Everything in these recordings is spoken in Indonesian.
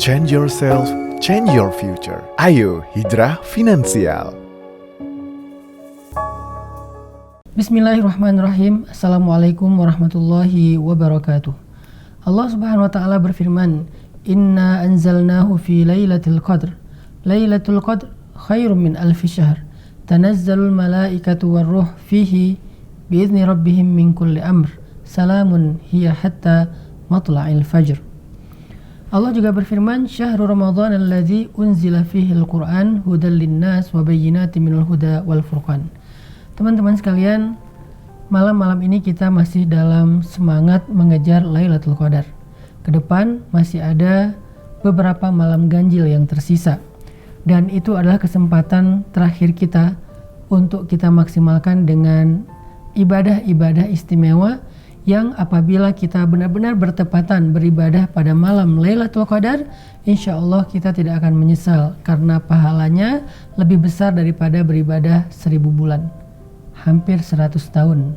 Change yourself, change your future. Ayo Hijrah Finansial. Bismillahirrahmanirrahim. Assalamualaikum warahmatullahi wabarakatuh. Allah subhanahu wa ta'ala berfirman, Inna anzalnahu fi laylatil qadr. Laylatul qadr khairum min alfi syahr. Tanazzalul malaikatu warruh fihi biizni rabbihim min kulli amr. Salamun hiya hatta matla'il fajr. Allah juga berfirman, Syahrul Ramadan alladzi unzila fihi al-Qur'an hudal linnas wa bayyinatin minal huda wal furqan. Teman-teman sekalian, malam-malam ini kita masih dalam semangat mengejar Lailatul Qadar. Kedepan masih ada beberapa malam ganjil yang tersisa. Dan itu adalah kesempatan terakhir kita untuk kita maksimalkan dengan ibadah-ibadah istimewa yang apabila kita benar-benar bertepatan beribadah pada malam Lailatul Qadar, insya Allah kita tidak akan menyesal karena pahalanya lebih besar daripada beribadah 1000 bulan, hampir 100 tahun.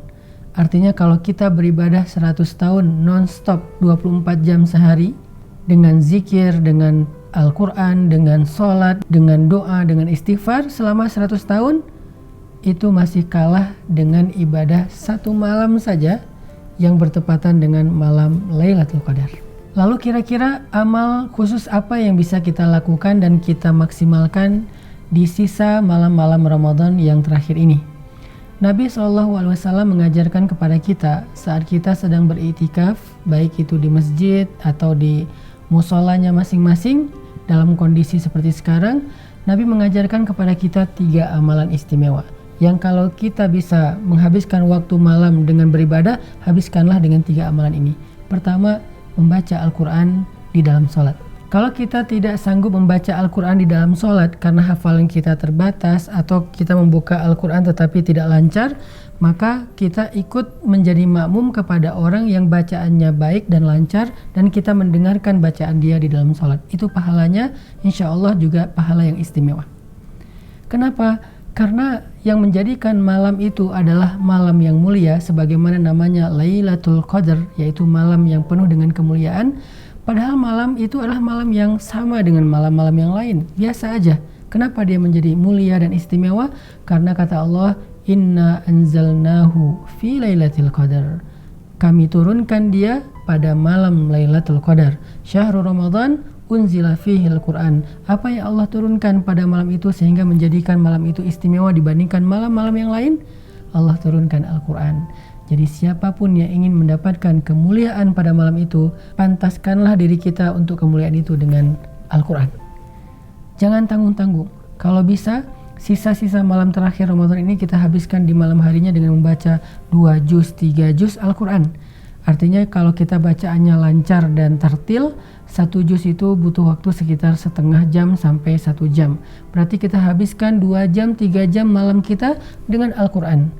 Artinya kalau kita beribadah 100 tahun non-stop 24 jam sehari dengan zikir, dengan Al-Quran, dengan sholat, dengan doa, dengan istighfar selama 100 tahun, itu masih kalah dengan ibadah satu malam saja yang bertepatan dengan malam Lailatul Qadar. Lalu kira-kira amal khusus apa yang bisa kita lakukan dan kita maksimalkan di sisa malam-malam Ramadan yang terakhir ini? Nabi SAW mengajarkan kepada kita saat kita sedang beriktikaf, baik itu di masjid atau di musolanya masing-masing, dalam kondisi seperti sekarang, Nabi mengajarkan kepada kita 3 amalan istimewa yang kalau kita bisa menghabiskan waktu malam dengan beribadah, habiskanlah dengan 3 amalan ini. Pertama, membaca Al-Quran di dalam sholat. Kalau kita tidak sanggup membaca Al-Quran di dalam sholat karena hafalan kita terbatas atau kita membuka Al-Quran tetapi tidak lancar, maka kita ikut menjadi makmum kepada orang yang bacaannya baik dan lancar dan kita mendengarkan bacaan dia di dalam sholat. Itu pahalanya insya Allah juga pahala yang istimewa. Kenapa? Karena yang menjadikan malam itu adalah malam yang mulia sebagaimana namanya Lailatul Qadar, yaitu malam yang penuh dengan kemuliaan. Padahal malam itu adalah malam yang sama dengan malam-malam yang lain, biasa aja. Kenapa dia menjadi mulia dan istimewa? Karena kata Allah, Inna anzalnahu fi Lailatul Qadar. Kami turunkan dia pada malam Lailatul Qadar. Syahrul Ramadan unzila fihi al-Quran. Apa yang Allah turunkan pada malam itu sehingga menjadikan malam itu istimewa dibandingkan malam-malam yang lain? Allah turunkan Al-Quran. Jadi siapapun yang ingin mendapatkan kemuliaan pada malam itu, pantaskanlah diri kita untuk kemuliaan itu dengan Al-Quran. Jangan tanggung-tanggung. Kalau bisa, sisa-sisa malam terakhir Ramadan ini kita habiskan di malam harinya dengan membaca 2 juz, 3 juz Al-Quran. Artinya kalau kita bacaannya lancar dan tertil, 1 juz itu butuh waktu sekitar setengah jam sampai 1 jam. Berarti kita habiskan 2 jam, 3 jam malam kita dengan Al-Quran.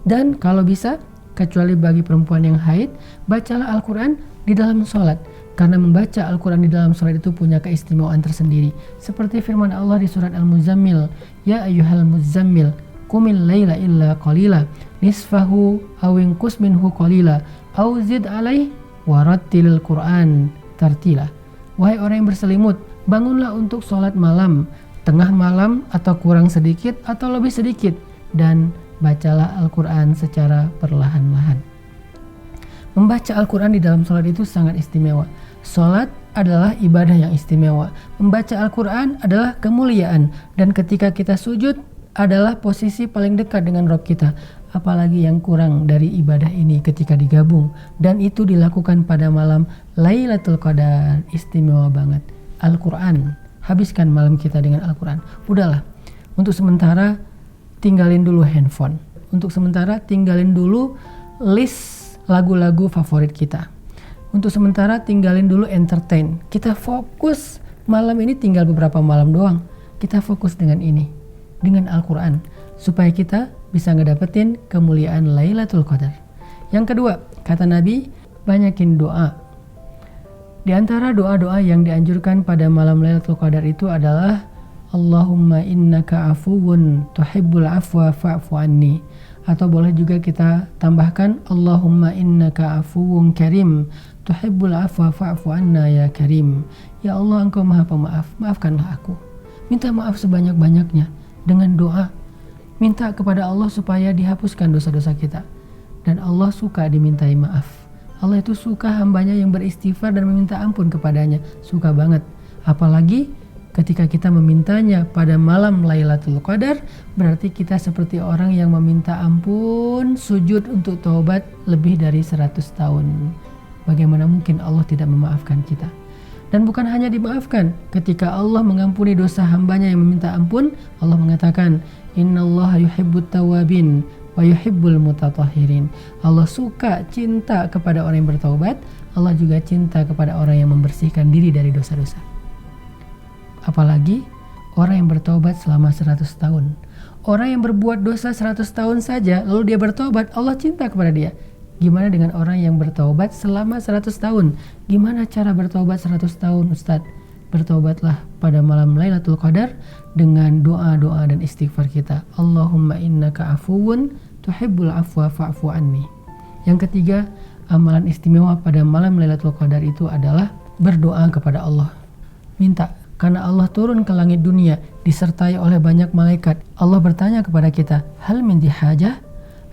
Dan kalau bisa, kecuali bagi perempuan yang haid, bacalah Al-Quran di dalam sholat. Karena membaca Al-Quran di dalam sholat itu punya keistimewaan tersendiri. Seperti firman Allah di surat Al-Muzammil, Ya ayyuhal muzammil, qumil laila illa qalila, nisfahu awinqus minhu qalila, auzid alaih warattilil Qur'an tartila. Wahai orang yang berselimut, bangunlah untuk sholat malam, tengah malam atau kurang sedikit atau lebih sedikit, dan bacalah Al-Quran secara perlahan-lahan. Membaca Al-Quran di dalam sholat itu sangat istimewa. Sholat adalah ibadah yang istimewa. Membaca Al-Quran adalah kemuliaan, dan ketika kita sujud adalah posisi paling dekat dengan Rabb kita. Apalagi yang kurang dari ibadah ini ketika digabung, dan itu dilakukan pada malam Lailatul Qadar. Istimewa banget. Al-Quran, habiskan malam kita dengan Al-Quran. Udahlah, untuk sementara tinggalin dulu handphone, untuk sementara tinggalin dulu list lagu-lagu favorit kita, untuk sementara tinggalin dulu entertain. Kita fokus malam ini, tinggal beberapa malam doang, kita fokus dengan ini, dengan Al-Quran, supaya kita bisa ngedapetin kemuliaan Lailatul Qadar. Yang kedua, kata Nabi, banyakin doa. Di antara doa-doa yang dianjurkan pada malam Lailatul Qadar itu adalah Allahumma innaka afuwun tuhibbul afwa fa'fu anni. Atau boleh juga kita tambahkan Allahumma innaka afuwun karim tuhibbul afwa fa'fu anna ya karim. Ya Allah, Engkau Maha Pemaaf, maafkanlah aku. Minta maaf sebanyak-banyaknya dengan doa. Minta kepada Allah supaya dihapuskan dosa-dosa kita. Dan Allah suka dimintai maaf. Allah itu suka hambanya yang beristighfar dan meminta ampun kepadanya. Suka banget. Apalagi ketika kita memintanya pada malam Lailatul Qadar, berarti kita seperti orang yang meminta ampun, sujud untuk taubat lebih dari 100 tahun. Bagaimana mungkin Allah tidak memaafkan kita? Dan bukan hanya dimaafkan, ketika Allah mengampuni dosa hambanya yang meminta ampun, Allah mengatakan, Innallaha yuhibbut tawabin wa yuhibbul mutatahhirin. Allah suka, cinta kepada orang yang bertaubat. Allah juga cinta kepada orang yang membersihkan diri dari dosa-dosa. Apalagi orang yang bertaubat selama 100 tahun. Orang yang berbuat dosa 100 tahun saja, lalu dia bertaubat, Allah cinta kepada dia. Gimana dengan orang yang bertaubat selama 100 tahun? Gimana cara bertaubat 100 tahun, Ustadz? Bertaubatlah pada malam Lailatul Qadar dengan doa-doa dan istighfar kita. Allahumma innaka afuwun tuhibbul afwa fa'fu anni. Yang ketiga, amalan istimewa pada malam Lailatul Qadar itu adalah berdoa kepada Allah. Minta, karena Allah turun ke langit dunia disertai oleh banyak malaikat. Allah bertanya kepada kita, hal min dihajah?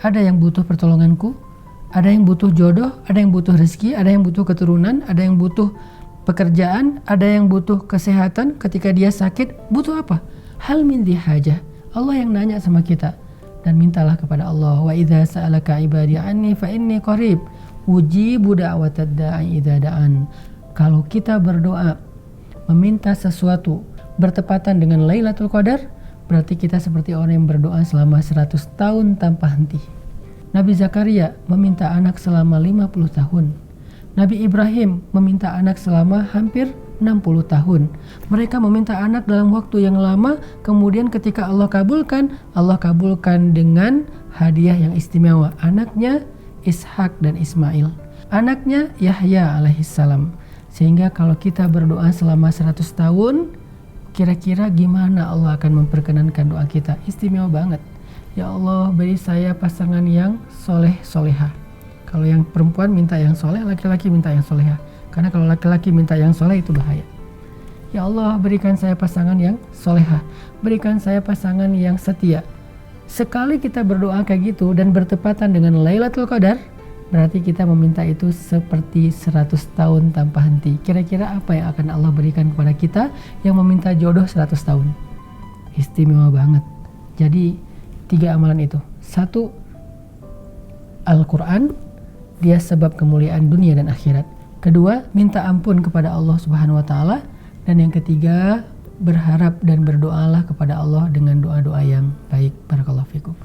Ada yang butuh pertolonganku? Ada yang butuh jodoh, ada yang butuh rezeki, ada yang butuh keturunan, ada yang butuh pekerjaan, ada yang butuh kesehatan ketika dia sakit. Butuh apa? Hal min dihajah. Allah yang nanya sama kita. Dan mintalah kepada Allah. Wa idza sa'alaka ibadi anni fa inni qarib ujibu da'watad da'i idza da'an. Kalau kita berdoa meminta sesuatu bertepatan dengan Lailatul Qadar, berarti kita seperti orang yang berdoa selama 100 tahun tanpa henti. Nabi Zakaria meminta anak selama 50 tahun. Nabi Ibrahim meminta anak selama hampir 60 tahun. Mereka meminta anak dalam waktu yang lama, kemudian ketika Allah kabulkan dengan hadiah yang istimewa. Anaknya Ishak dan Ismail. Anaknya Yahya alaihissalam. Sehingga kalau kita berdoa selama 100 tahun, kira-kira gimana Allah akan memperkenankan doa kita? Istimewa banget. Ya Allah, beri saya pasangan yang soleh soleha. Kalau yang perempuan minta yang soleh, laki-laki minta yang soleha. Karena kalau laki-laki minta yang soleh itu bahaya. Ya Allah, berikan saya pasangan yang soleha. Berikan saya pasangan yang setia. Sekali kita berdoa kayak gitu dan bertepatan dengan Lailatul Qadar, berarti kita meminta itu seperti 100 tahun tanpa henti. Kira-kira apa yang akan Allah berikan kepada kita yang meminta jodoh 100 tahun? Istimewa banget. Jadi 3 amalan itu. 1, Al-Quran, dia sebab kemuliaan dunia dan akhirat. 2, minta ampun kepada Allah Subhanahu wa Ta'ala. Dan yang ketiga, berharap dan berdoalah kepada Allah dengan doa-doa yang baik. Barakallahu fikum.